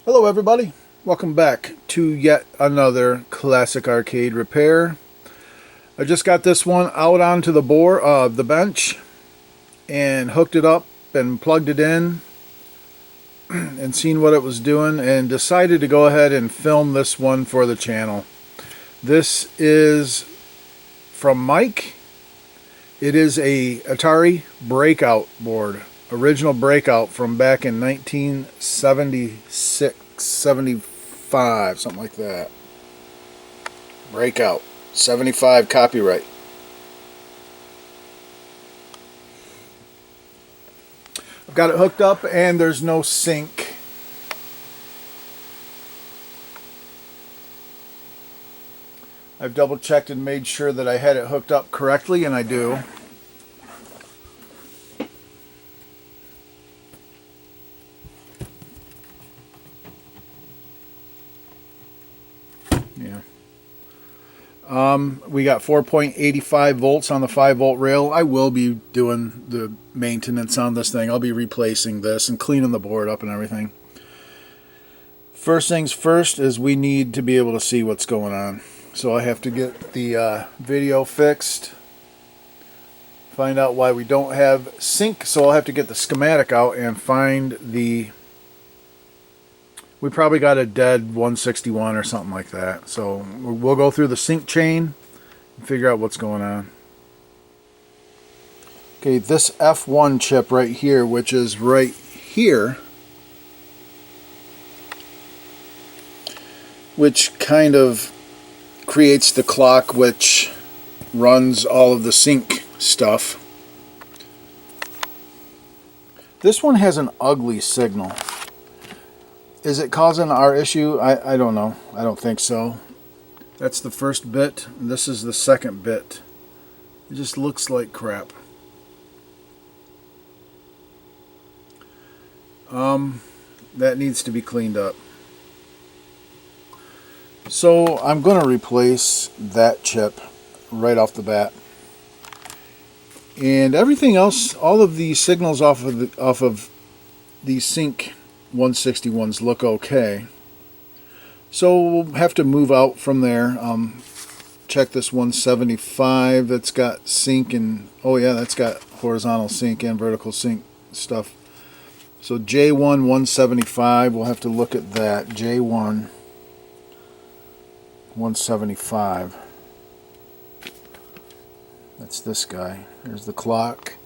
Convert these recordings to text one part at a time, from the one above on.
Hello everybody, welcome back to yet another classic arcade repair. I just got this one out onto the board, the bench, and hooked it up and plugged it in and seen what it was doing, and decided to go ahead and film this one for the channel. This is from Mike. It is a Atari Breakout board. Original Breakout from back in 1976, 75, something like that. Breakout, 75 copyright. I've got it hooked up and there's no sync. I've double checked and made sure that I had it hooked up correctly, and I do. Yeah. We got 4.85 volts on the 5-volt rail. I will be doing the maintenance on this thing. I'll be replacing this and cleaning the board up and everything. First things first is we need to be able to see what's going on. So I have to get the video fixed. Find out why we don't have sync. So I'll have to get the schematic out and find the... We probably got a dead 161 or something like that. So we'll go through the sync chain and figure out what's going on. Okay, this F1 chip right here, which is right here, which kind of creates the clock which runs all of the sync stuff. This one has an ugly signal. Is it causing our issue? I don't know. I don't think so. That's the first bit. This is the second bit. It just looks like crap. That needs to be cleaned up. So I'm going to replace that chip right off the bat. And everything else, all of the signals off of the sync 161s look okay. So we'll have to move out from there. Check this 175 that's got sync, and oh yeah, that's got horizontal sync and vertical sync stuff. So J1 175, we'll have to look at that. J1 175. That's this guy. There's the clock.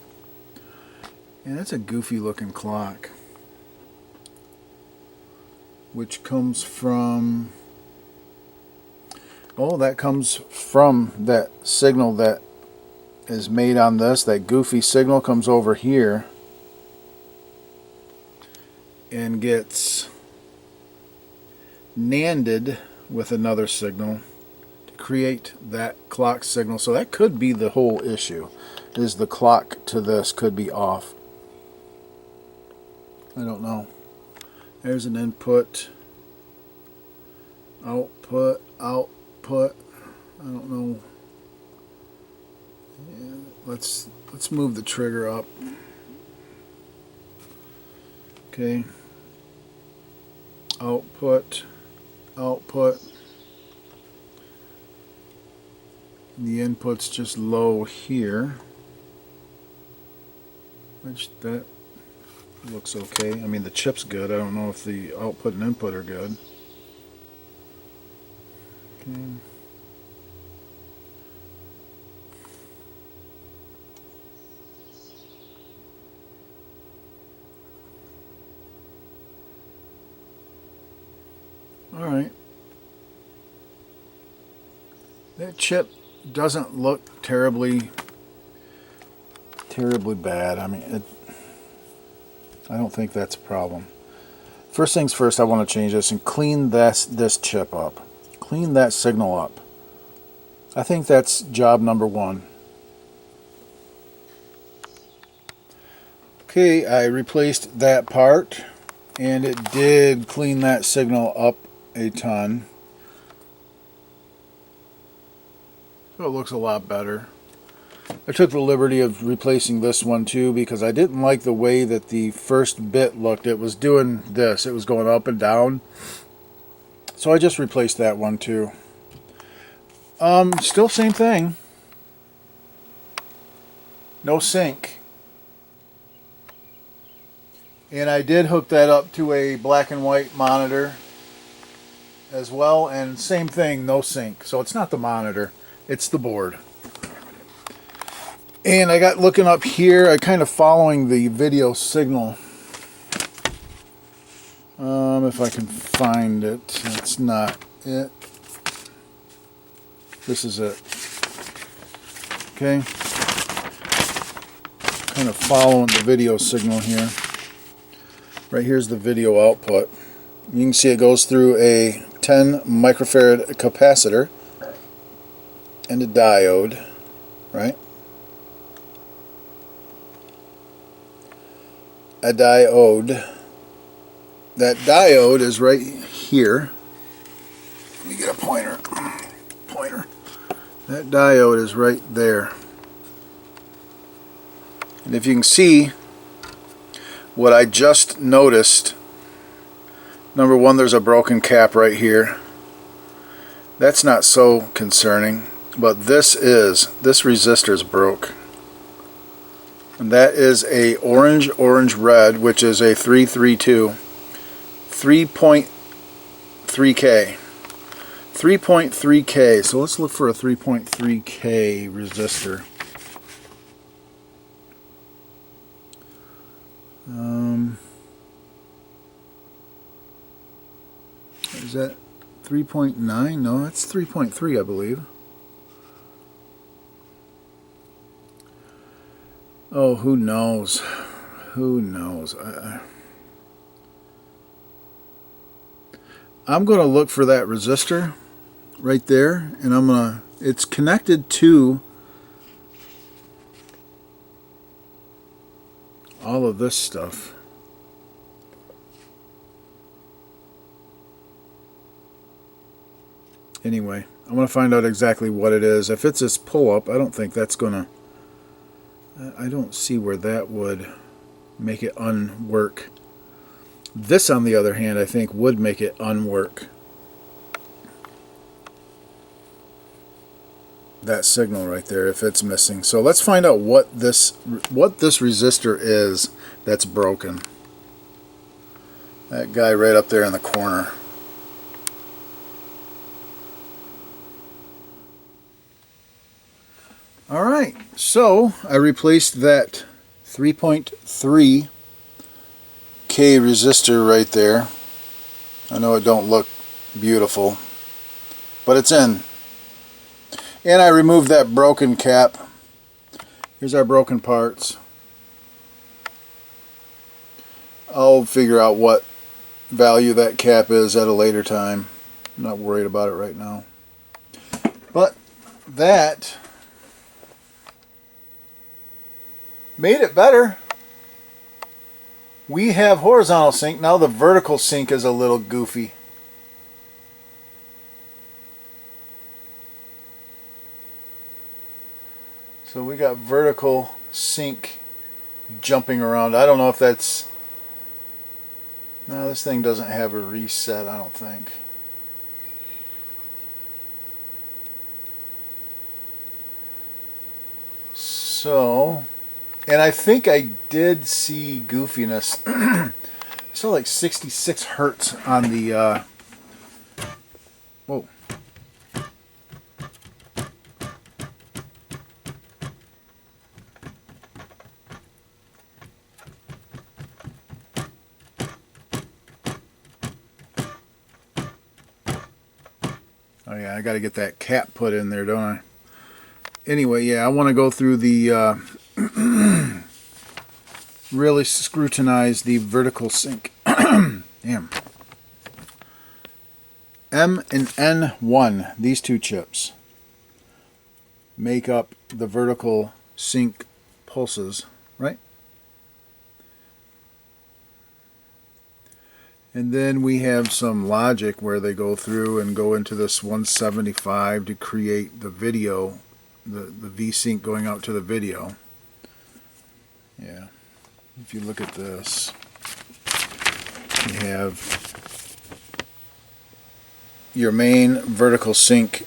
And that's a goofy looking clock, which comes from, oh, that comes from that signal that is made on this. That goofy signal comes over here and gets NANDed with another signal to create that clock signal. So that could be the whole issue, is the clock to this could be off. I don't know. There's an input, output, output. I don't know. Yeah, let's move the trigger up. Okay. Output, output. The input's just low here, which that looks okay. I mean, the chip's good. I don't know if the output and input are good. Okay. All right. That chip doesn't look terribly bad. I mean, I don't think that's a problem. First things first, I want to change this and clean this chip up. Clean that signal up. I think that's job number one. Okay, I replaced that part, and it did clean that signal up a ton. So it looks a lot better. I took the liberty of replacing this one too because I didn't like the way that the first bit looked. It was doing this. It was going up and down. So I just replaced that one too. Still same thing. No sync. And I did hook that up to a black and white monitor as well, and same thing, no sync. So it's not the monitor, it's the board. And I got looking up here, I kind of following the video signal. If I can find it, that's not it. This is it. Okay. Kind of following the video signal here. Right here's the video output. You can see it goes through a 10 microfarad capacitor and a diode, right? A diode. That diode is right here. Let me get a pointer. That diode is right there. And if you can see what I just noticed, number one, there's a broken cap right here. That's not so concerning, but this resistor's broke. And that is a orange red, which is a 332 3.3K. 3.3K. So let's look for a 3.3K resistor. Is that 3.9? No, that's 3.3, I believe. Oh, who knows? Who knows? I'm going to look for that resistor right there, and it's connected to all of this stuff. Anyway, I'm going to find out exactly what it is. If it's this pull-up, I don't think that's going to... I don't see where that would make it unwork. This, on the other hand, I think would make it unwork. That signal right there, if it's missing. So let's find out what this resistor is that's broken. That guy right up there in the corner. Alright, so I replaced that 3.3K resistor right there. I know it don't look beautiful, but it's in. And I removed that broken cap. Here's our broken parts. I'll figure out what value that cap is at a later time. I'm not worried about it right now. But that made it better. We have horizontal sync. Now the vertical sync is a little goofy. So we got vertical sync jumping around. I don't know if that's... No, this thing doesn't have a reset, I don't think. So... And I think I did see goofiness. I saw like 66 hertz on the... Whoa. Oh yeah, I got to get that cap put in there, don't I? Anyway, yeah, I want to go through the... really scrutinize the vertical sync. Damn. M and N1, these two chips, make up the vertical sync pulses, right? And then we have some logic where they go through and go into this 175 to create the video the V-sync going out to the video. Yeah, if you look at this, you have your main vertical sync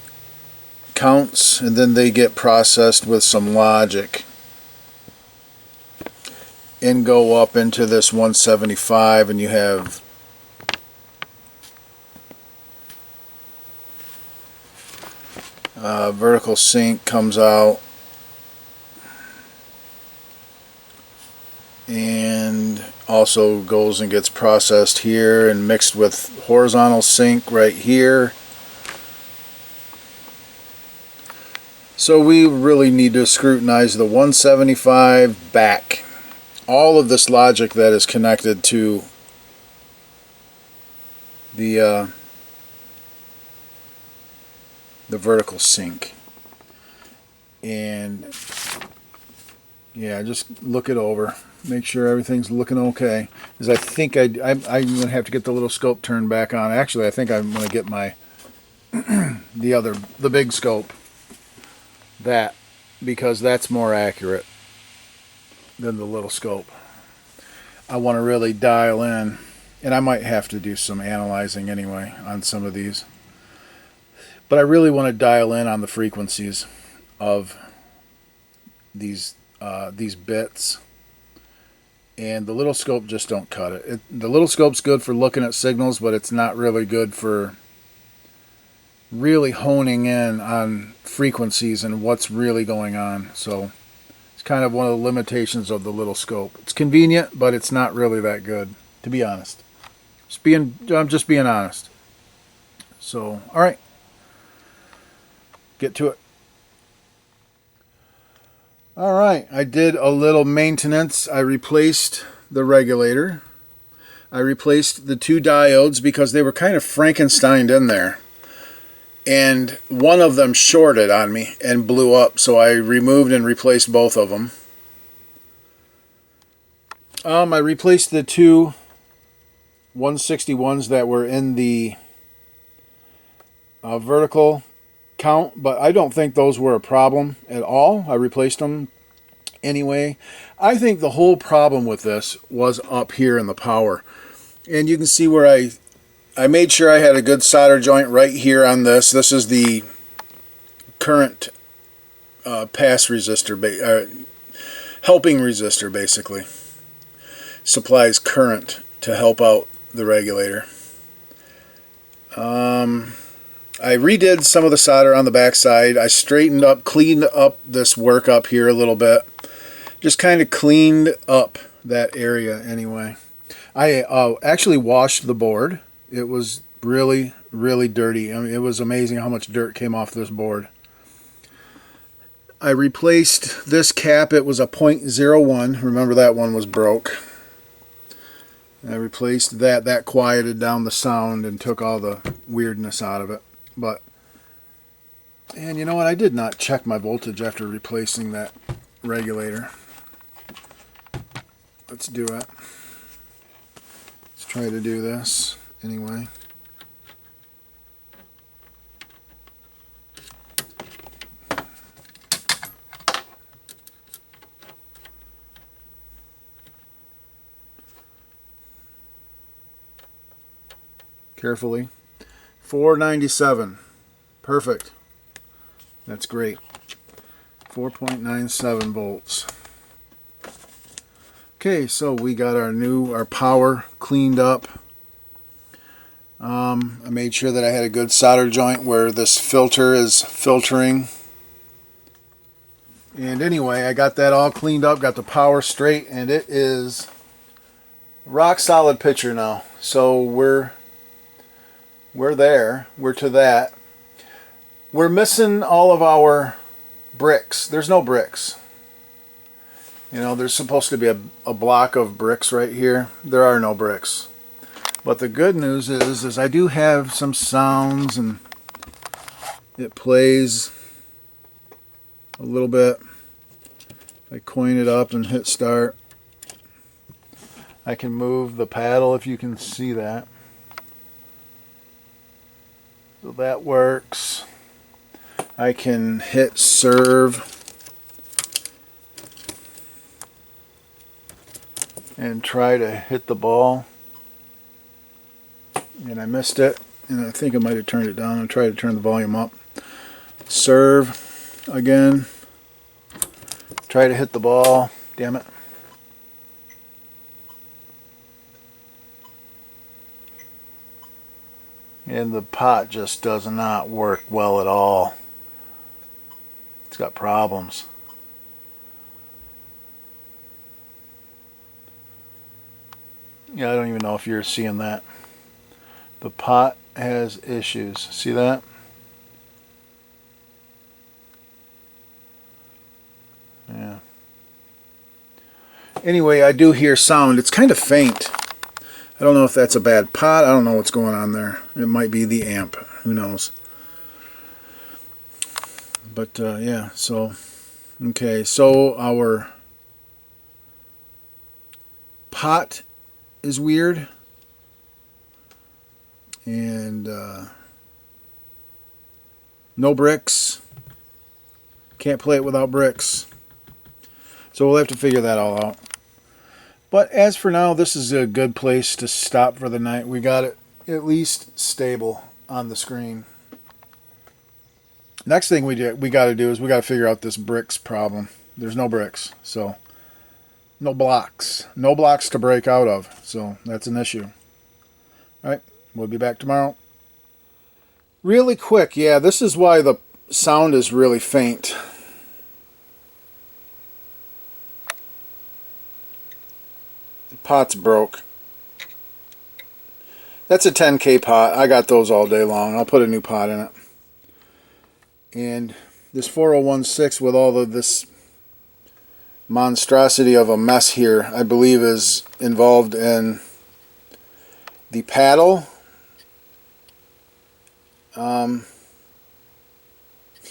counts, and then they get processed with some logic and go up into this 175, and you have vertical sync comes out, and also goes and gets processed here and mixed with horizontal sync right here. So we really need to scrutinize the 175 back. All of this logic that is connected to the vertical sync. And yeah, just look it over. Make sure everything's looking okay. Because I think I'm going to have to get the little scope turned back on. Actually, I think I'm going to get my the big scope. That, because that's more accurate than the little scope. I want to really dial in, and I might have to do some analyzing anyway on some of these. But I really want to dial in on the frequencies of these bits, and the little scope just don't cut it. The little scope's good for looking at signals, but it's not really good for really honing in on frequencies and what's really going on. So it's kind of one of the limitations of the little scope. It's convenient, but it's not really that good, to be honest. I'm just being honest. So, all right, get to it. All right, I did a little maintenance. I replaced the regulator. I replaced the two diodes because they were kind of Frankensteined in there. And one of them shorted on me and blew up, so I removed and replaced both of them. I replaced the two 161s that were in the vertical count, but I don't think those were a problem at all. I replaced them anyway. I think the whole problem with this was up here in the power. And you can see where I made sure I had a good solder joint right here on this. This is the current pass resistor, helping resistor basically. Supplies current to help out the regulator. I redid some of the solder on the back side. I straightened up, cleaned up this work up here a little bit. Just kind of cleaned up that area anyway. I actually washed the board. It was really, really dirty. I mean, it was amazing how much dirt came off this board. I replaced this cap. It was a .01. Remember, that one was broke. I replaced that. That quieted down the sound and took all the weirdness out of it. But, and you know what? I did not check my voltage after replacing that regulator. Let's do it. Let's try to do this. Anyway, carefully, 497, perfect. That's great. 4.97 volts. Okay, so we got our power cleaned up. I made sure that I had a good solder joint where this filter is filtering. And anyway, I got that all cleaned up, got the power straight, and it is rock solid picture now. So we're there. We're to that. We're missing all of our bricks. There's no bricks. You know, there's supposed to be a block of bricks right here. There are no bricks. But the good news is I do have some sounds, and it plays a little bit. If I coin it up and hit start, I can move the paddle if you can see that. So that works. I can hit serve and try to hit the ball, and I missed it, and I think I might have turned it down. I'll try to turn the volume up. Serve again, try to hit the ball, damn it. And the pot just does not work well at all. It's got problems. Yeah, I don't even know if you're seeing that. The pot has issues. See that? Yeah. Anyway, I do hear sound. It's kind of faint. I don't know if that's a bad pot. I don't know what's going on there. It might be the amp. Who knows? But yeah, so okay, so our pot is weird, and no bricks. Can't play it without bricks. So we'll have to figure that all out. But as for now, this is a good place to stop for the night. We got it at least stable on the screen. Next thing we got to do is we got to figure out this bricks problem. There's no bricks, so no blocks to break out of. So that's an issue. All right, we'll be back tomorrow. Really quick, yeah, this is why the sound is really faint. The pot's broke. That's a 10K pot. I got those all day long. I'll put a new pot in it. And this 4016 with all of this monstrosity of a mess here, I believe is involved in the paddle.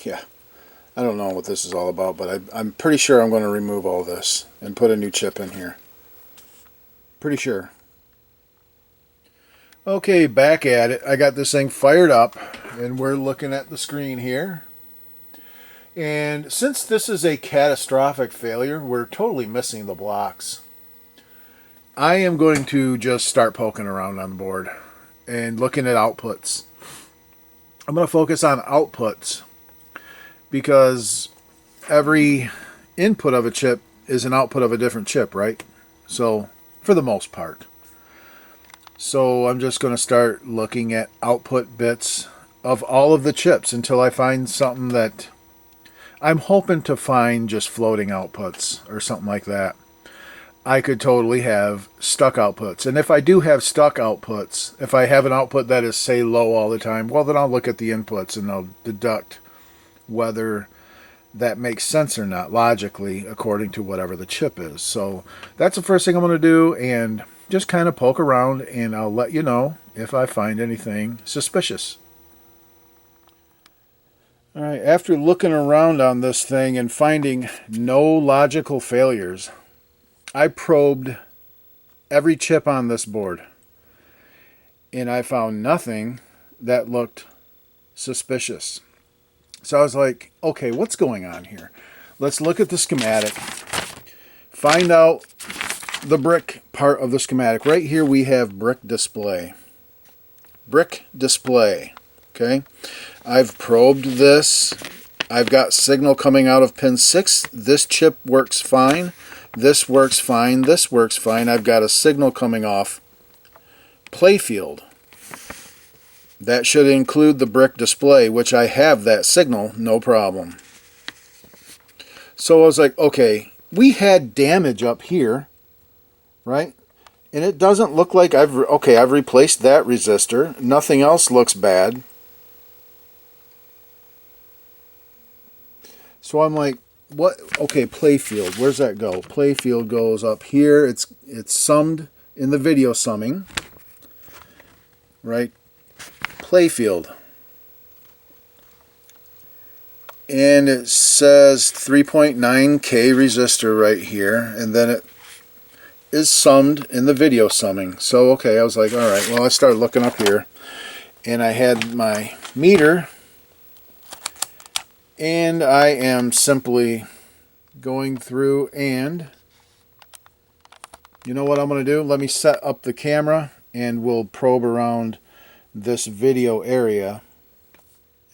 Yeah, I don't know what this is all about, but I'm pretty sure I'm going to remove all this and put a new chip in here. Pretty sure. Okay, back at it. I got this thing fired up, and we're looking at the screen here. And since this is a catastrophic failure, we're totally missing the blocks. I am going to just start poking around on the board and looking at outputs. I'm going to focus on outputs because every input of a chip is an output of a different chip, right? So, for the most part. So I'm just going to start looking at output bits of all of the chips until I find something that I'm hoping to find just floating outputs or something like that. I could totally have stuck outputs. And if I do have stuck outputs, if I have an output that is, say, low all the time, well, then I'll look at the inputs and I'll deduct whether that makes sense or not, logically, according to whatever the chip is. So that's the first thing I'm going to do, and just kind of poke around, and I'll let you know if I find anything suspicious. All right, after looking around on this thing and finding no logical failures, I probed every chip on this board, and I found nothing that looked suspicious. So I was like, okay, what's going on here? Let's look at the schematic, find out the brick part of the schematic. Right here we have brick display. Brick display, okay? I've probed this. I've got signal coming out of pin 6. This chip works fine. This works fine. This works fine. I've got a signal coming off playfield. That should include the brick display, which I have that signal, no problem. So I was like, okay, we had damage up here, right? And it doesn't look like I've replaced that resistor. Nothing else looks bad. So I'm like, what? Okay, playfield, where's that go? Playfield goes up here. It's summed in the video summing, right? Playfield, and it says 3.9K resistor right here, and then it is summed in the video summing. So okay, I was like, all right, well, I started looking up here, and I had my meter And I am simply going through, and you know what I'm going to do? Let me set up the camera and we'll probe around this video area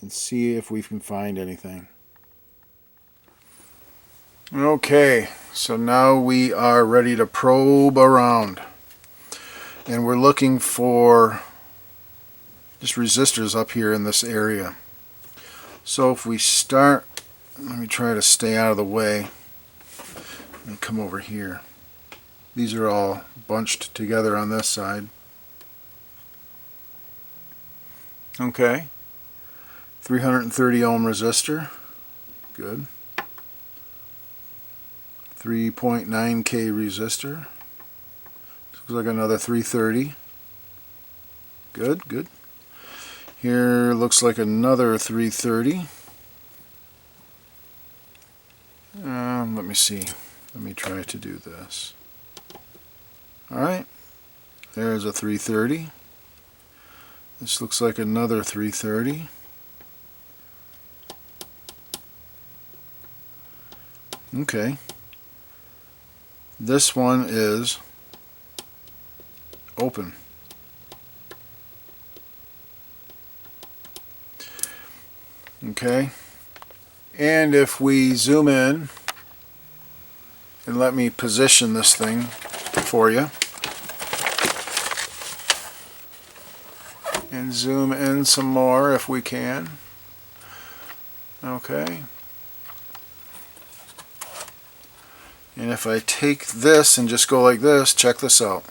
and see if we can find anything. Okay, so now we are ready to probe around, and we're looking for just resistors up here in this area. So if we start, let me try to stay out of the way and come over here. These are all bunched together on this side. Okay, 330 ohm resistor, good. 3.9K resistor, looks like another 330, good, good. Here looks like another 330. Let me see, let me try to do this. Alright, there's a 330. This looks like another 330. Okay. This one is open. Okay. And if we zoom in and let me position this thing for you and zoom in some more if we can. Okay. And if I take this and just go like this, check this out.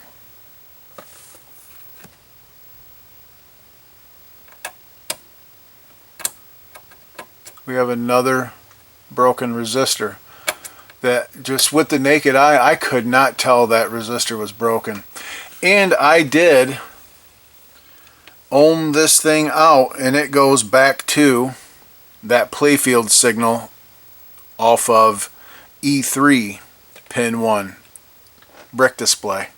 We have another broken resistor that just with the naked eye I could not tell that resistor was broken. And I did ohm this thing out, and it goes back to that playfield signal off of E3 pin 1 brick display.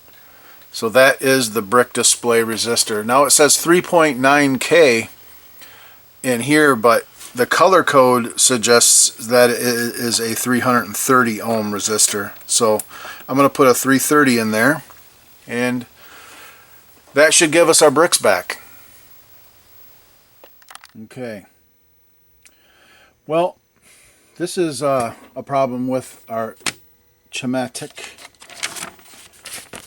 So that is the brick display resistor. Now it says 3.9K in here, but the color code suggests that it is a 330 ohm resistor. So I'm going to put a 330 in there, and that should give us our bricks back. Okay. Well, this is a problem with our schematic.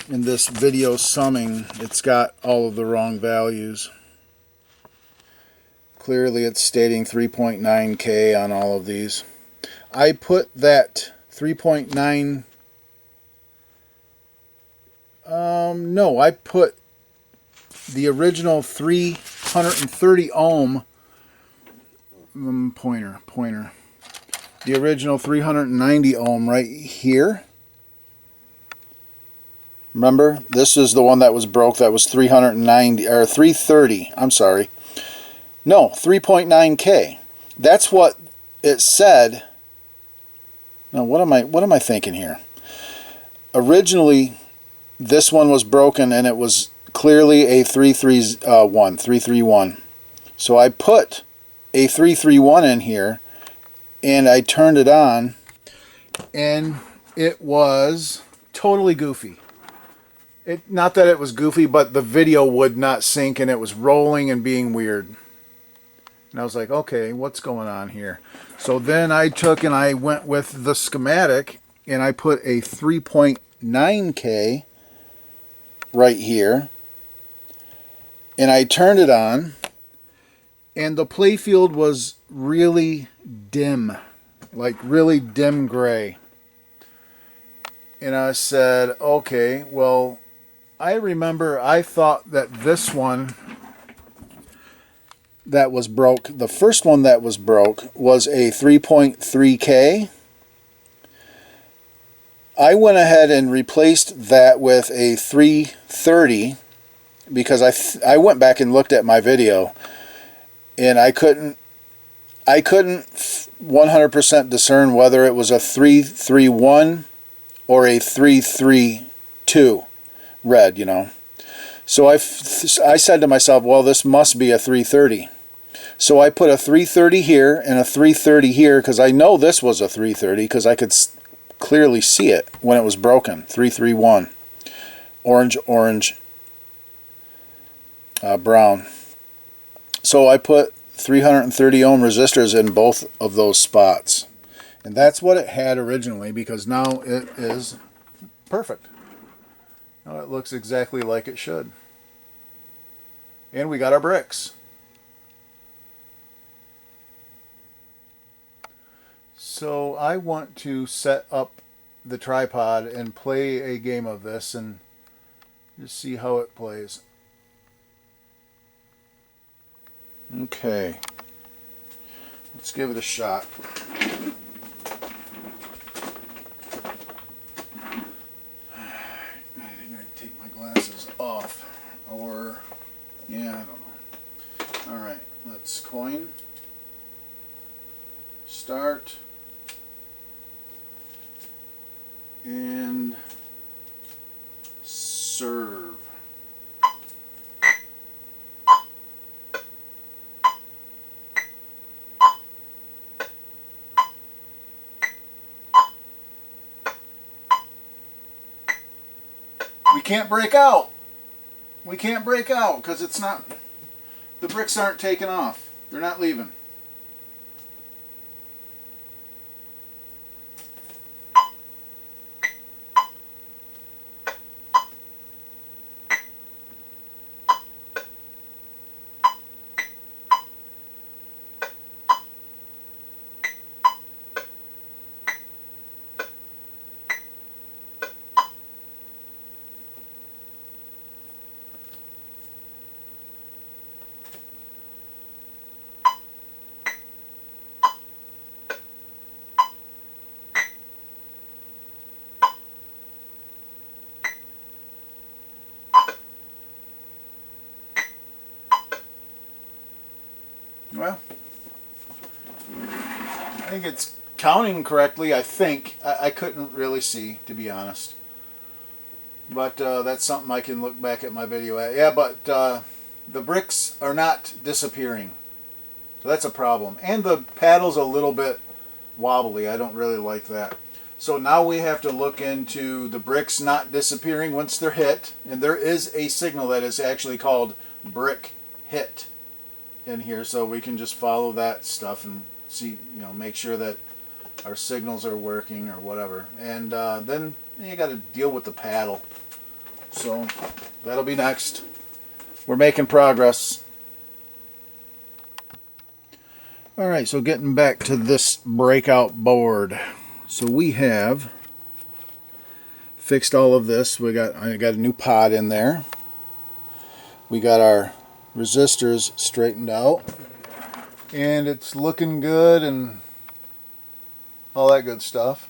In this video summing, it's got all of the wrong values. Clearly it's stating 3.9K on all of these. I put that 3.9, no, I put the original 330 ohm pointer. The original 390 ohm right here. Remember, this is the one that was broke. That was 390 or 330. I'm sorry. No, 3.9K. That's what it said. Now, what am I thinking here? Originally, this one was broken, and it was clearly a 331. So I put a 331 in here, and I turned it on, and it was totally goofy. Not that it was goofy, but the video would not sync, and it was rolling and being weird. And I was like, okay, what's going on here? So then I took and I went with the schematic, and I put a 3.9K right here, and I turned it on, and the playfield was really dim, like really dim gray. And I said, okay, well, I remember I thought that this one that was broke, the first one that was broke, was a 3.3K. I went ahead and replaced that with a 330 because I went back and looked at my video, and I couldn't 100% discern whether it was a 331 or a 332 red, you know. So I said to myself, well, this must be a 330. So I put a 330 here and a 330 here because I know this was a 330 because I could clearly see it when it was broken. 331. Orange, orange, brown. So I put 330 ohm resistors in both of those spots. And that's what it had originally, because now it is perfect. Now it looks exactly like it should. And we got our bricks. So I want to set up the tripod and play a game of this and just see how it plays. Okay. Let's give it a shot. I think I'd take my glasses off. Or, yeah, I don't know. Alright, let's coin. Start. And serve. We can't break out. We can't break out because it's not, the bricks aren't taking off. They're not leaving. Well, I think it's counting correctly, I think. I couldn't really see, to be honest. But that's something I can look back at my video at. Yeah, but the bricks are not disappearing. So that's a problem. And the paddle's a little bit wobbly. I don't really like that. So now we have to look into the bricks not disappearing once they're hit. And there is a signal that is actually called brick hit in here, so we can just follow that stuff and see, make sure that our signals are working or whatever. And then you got to deal with the paddle. So that'll be next. We're making progress. Alright, so getting back to this breakout board. So we have fixed all of this. I got a new pod in there. We got our resistors straightened out, and it's looking good and all that good stuff.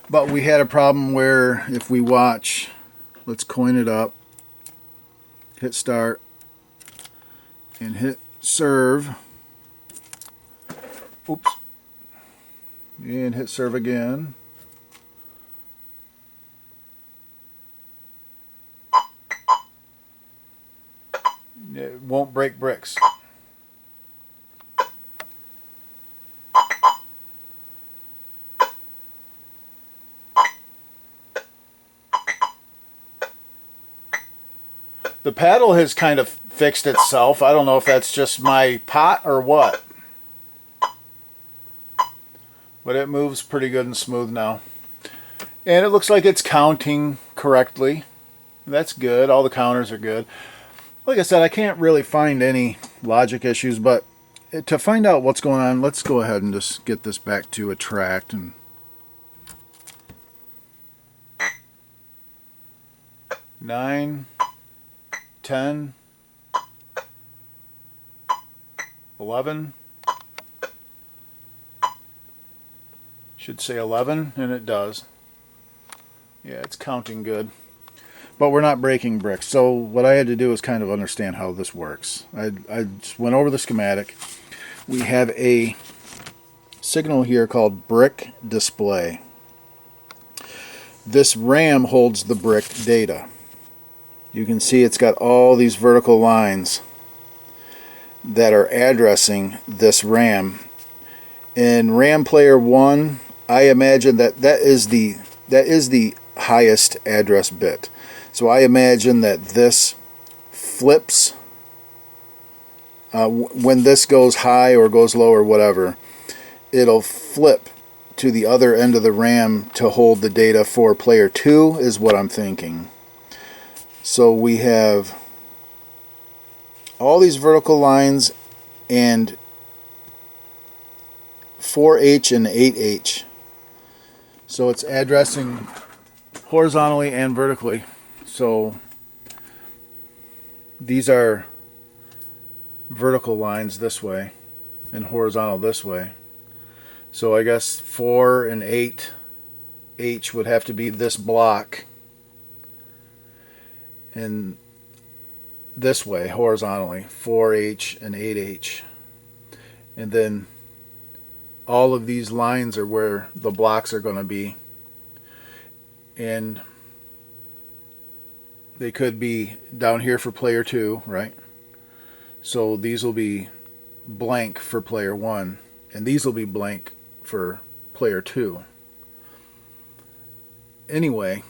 But we had a problem where if we watch, let's coin it up, hit start, and hit serve. Oops. And hit serve again. It won't break bricks. The paddle has kind of fixed itself. I don't know if that's just my pot or what. But it moves pretty good and smooth now. And it looks like it's counting correctly. That's good. All the counters are good. Like I said, I can't really find any logic issues, but to find out what's going on, let's go ahead and just get this back to a tract. And 9, 10, 11. Should say 11, and it does. Yeah, it's counting good. But we're not breaking bricks. So what I had to do is kind of understand how this works. I just went over the schematic. We have a signal here called brick display. This RAM holds the brick data. You can see it's got all these vertical lines. that are addressing this RAM. In RAM player 1, I imagine that is the highest address bit. So I imagine that this flips when this goes high or goes low or whatever. It'll flip to the other end of the RAM to hold the data for player 2 is what I'm thinking. So we have all these vertical lines and 4H and 8H. So it's addressing horizontally and vertically. So these are vertical lines this way and horizontal this way. So I guess 4 and 8H would have to be this block and this way horizontally, 4H and 8H. And then all of these lines are where the blocks are going to be. And they could be down here for player 2, right? So these will be blank for player 1, and these will be blank for player 2. Anyway,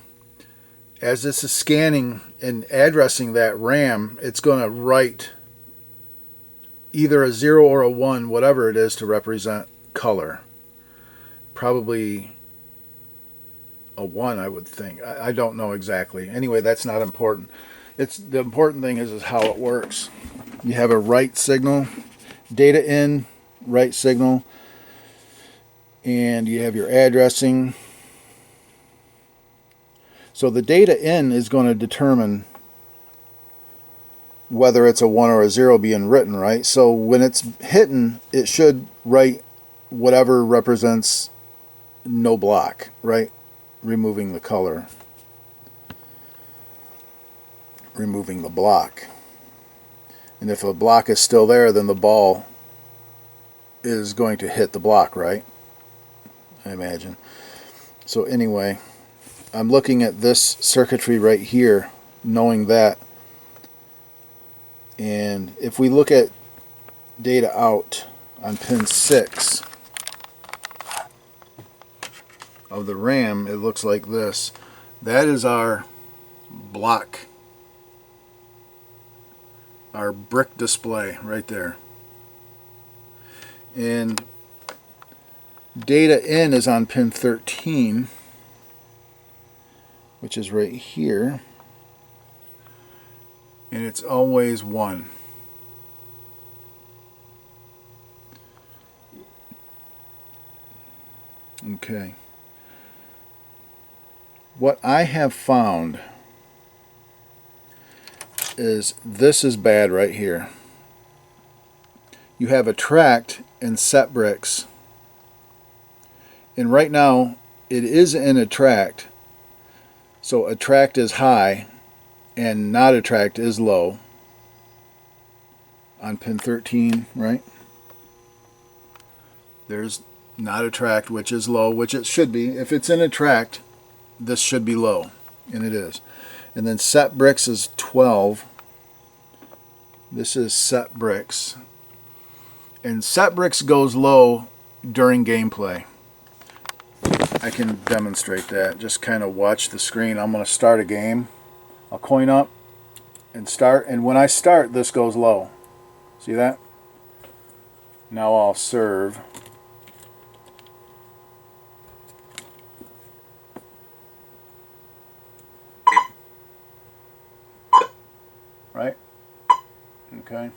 as this is scanning and addressing that RAM, it's going to write either a 0 or a 1, whatever it is, to represent color. Probably a 1, I would think. I don't know exactly. Anyway, that's not important. The important thing is how it works. You have a write signal, data in, write signal, and you have your addressing. So the data in is going to determine whether it's a 1 or a 0 being written, right? So when it's hitting, it should write whatever represents no block, right? Removing the color. Removing the block. And if a block is still there, then the ball is going to hit the block, right? I imagine. So anyway, I'm looking at this circuitry right here, knowing that. And if we look at data out on pin 6 of the RAM, it looks like this. That is our block, our brick display right there. And data in is on pin 13, which is right here, and it's always 1. Okay. What I have found is this is bad right here. You have attract and set bricks, and right now it is in attract, so attract is high and not attract is low on pin 13, right? There's not attract, which is low, which it should be. If it's in attract, this should be low, and it is. And then set bricks is 12. This is set bricks. And set bricks goes low during gameplay. I can demonstrate that. Just kind of watch the screen. I'm going to start a game. I'll coin up and start. And when I start, this goes low. See that? Now I'll serve. Right? Okay.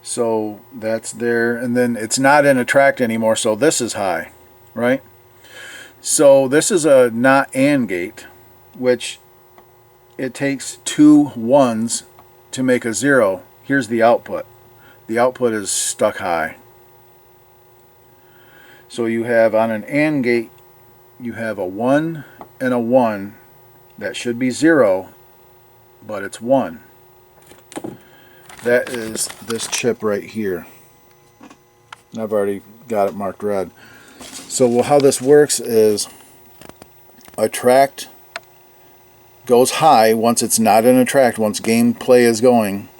So that's there, and then it's not in attract anymore, so this is high, right? So this is a not AND gate, which it takes 2 1s to make a 0. Here's the output. The output is stuck high. So you have on an AND gate, you have a 1 and a 1 that should be 0, but it's 1. That is this chip right here. I've already got it marked red. So how this works is attract goes high once it's not in attract, once gameplay is going,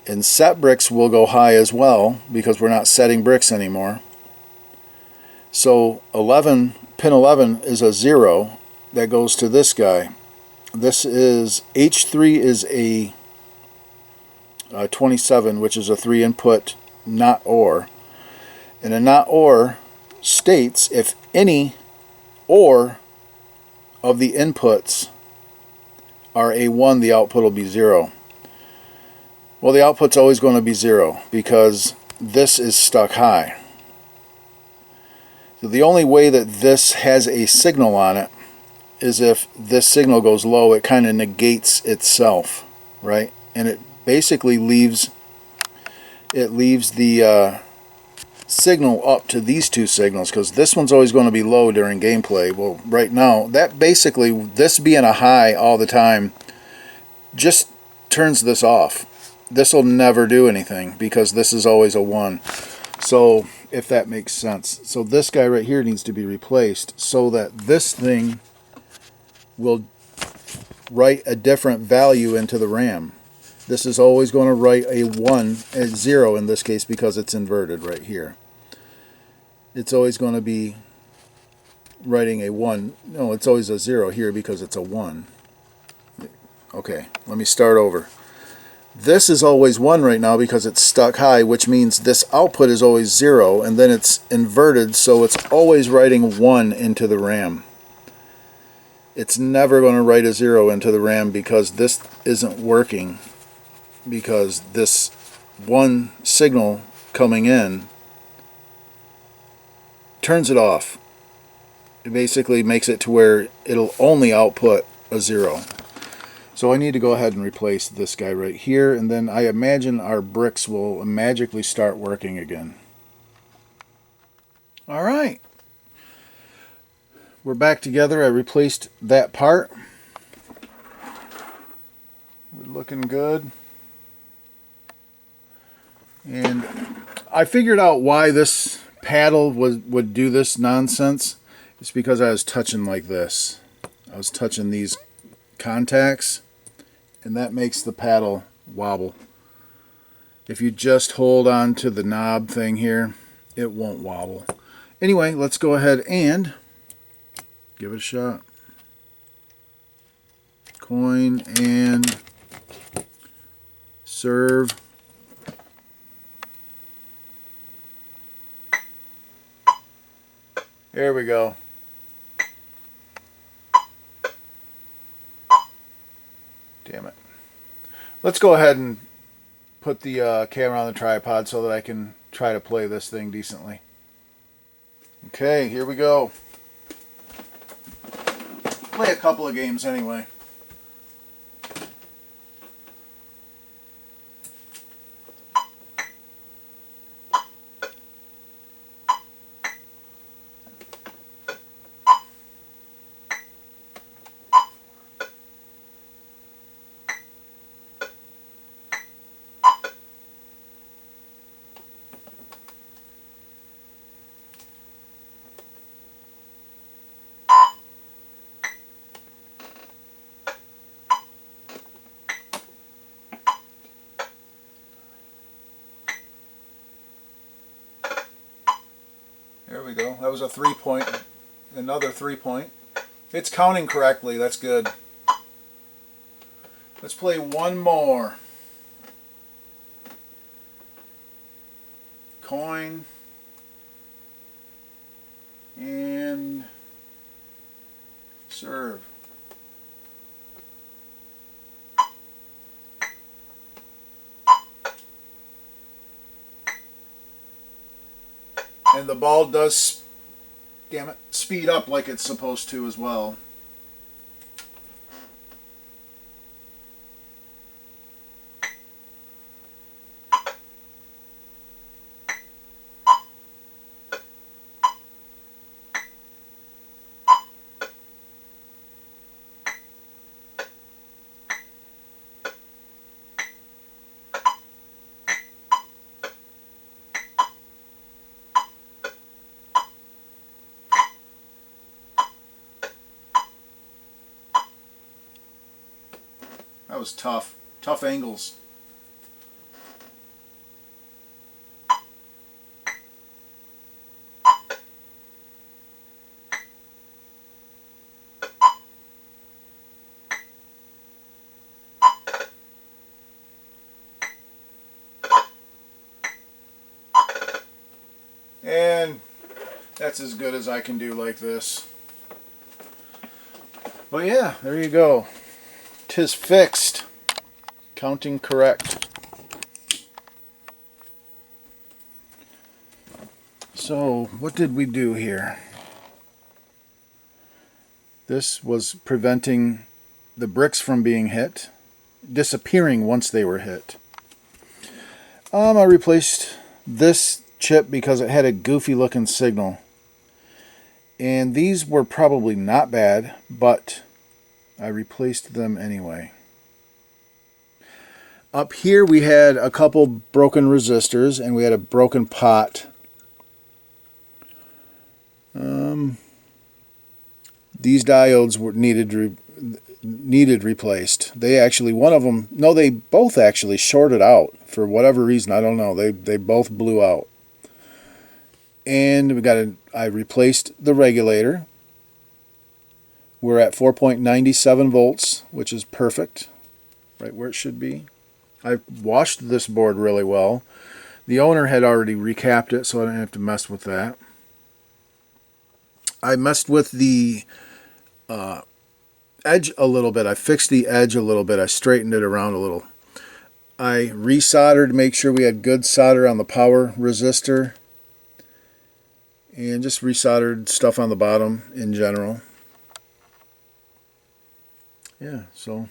And set bricks will go high as well because we're not setting bricks anymore. So 11, pin 11 is a 0 that goes to this guy. This is H3 is a 27, which is a 3 input not OR. And a not OR states if any OR of the inputs are a 1, the output will be 0. Well, the output's always going to be 0 because this is stuck high. So the only way that this has a signal on it is if this signal goes low, it kind of negates itself, right? And it basically leaves the signal up to these two signals, because this one's always going to be low during gameplay. Well, right now, that basically, this being a high all the time, just turns this off. This will never do anything because this is always a 1. So, if that makes sense. So this guy right here needs to be replaced so that this thing will write a different value into the RAM. This is always going to write a 1, a 0 in this case because it's inverted right here. It's always going to be writing a 1. No, it's always a 0 here because it's a 1. Okay, let me start over. This is always 1 right now because it's stuck high, which means this output is always 0, and then it's inverted, so it's always writing 1 into the RAM. It's never going to write a 0 into the RAM because this isn't working, because this 1 signal coming in turns it off. It basically makes it to where it'll only output a 0. So I need to go ahead and replace this guy right here, and then I imagine our bricks will magically start working again. Alright. We're back together. I replaced that part. We're looking good. And I figured out why this paddle would do this nonsense. It's because I was touching like this. I was touching these contacts, and that makes the paddle wobble. If you just hold on to the knob thing here, it won't wobble. Anyway, let's go ahead and give it a shot. Coin and serve. There we go. Damn it. Let's go ahead and put the camera on the tripod so that I can try to play this thing decently. Okay, here we go. Play a couple of games anyway. There we go. That was a 3-point. Another 3-point. It's counting correctly. That's good. Let's play one more. Coin. And serve. And the ball does, damn it, speed up like it's supposed to as well. That was tough. Tough angles. And that's as good as I can do like this. But yeah, there you go. 'Tis fixed. Counting correct. So, what did we do here? This was preventing the bricks from being hit, disappearing once they were hit. I replaced this chip because it had a goofy looking signal. And these were probably not bad, but I replaced them anyway. Up here we had a couple broken resistors and we had a broken pot. These diodes were needed replaced. They actually, one of them, no, they both actually shorted out for whatever reason. I don't know. They both blew out. And I replaced the regulator. We're at 4.97 volts, which is perfect, right where it should be. I washed this board really well. The owner had already recapped it, so I didn't have to mess with that. I messed with the edge a little bit. I fixed the edge a little bit. I straightened it around a little. I resoldered to make sure we had good solder on the power resistor. And just resoldered stuff on the bottom in general. Yeah, so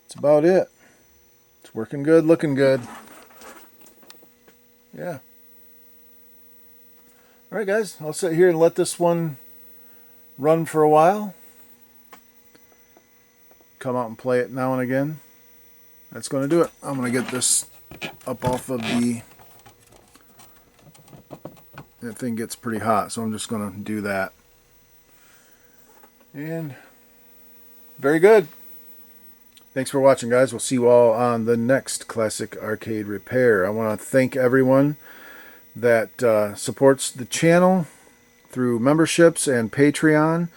that's about it. It's working good, looking good. Yeah. Alright guys, I'll sit here and let this one run for a while. Come out and play it now and again. That's going to do it. I'm going to get this up off of the... That thing gets pretty hot, so I'm just going to do that. And very good. Thanks for watching, guys. We'll see you all on the next Classic Arcade Repair. I want to thank everyone that supports the channel through memberships and Patreon.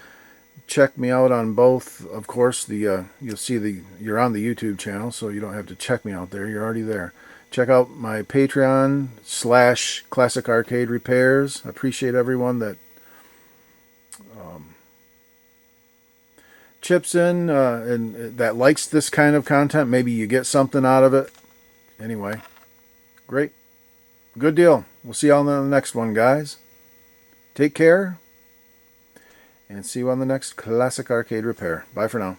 Check me out on both. Of course, you'll see you're on the YouTube channel, so you don't have to check me out there. You're already there. Check out my Patreon / Classic Arcade Repairs. I appreciate everyone that chips in and that likes this kind of content. Maybe you get something out of it. Anyway, great. Good deal. We'll see you on the next one, guys. Take care. And see you on the next Classic Arcade Repair. Bye for now.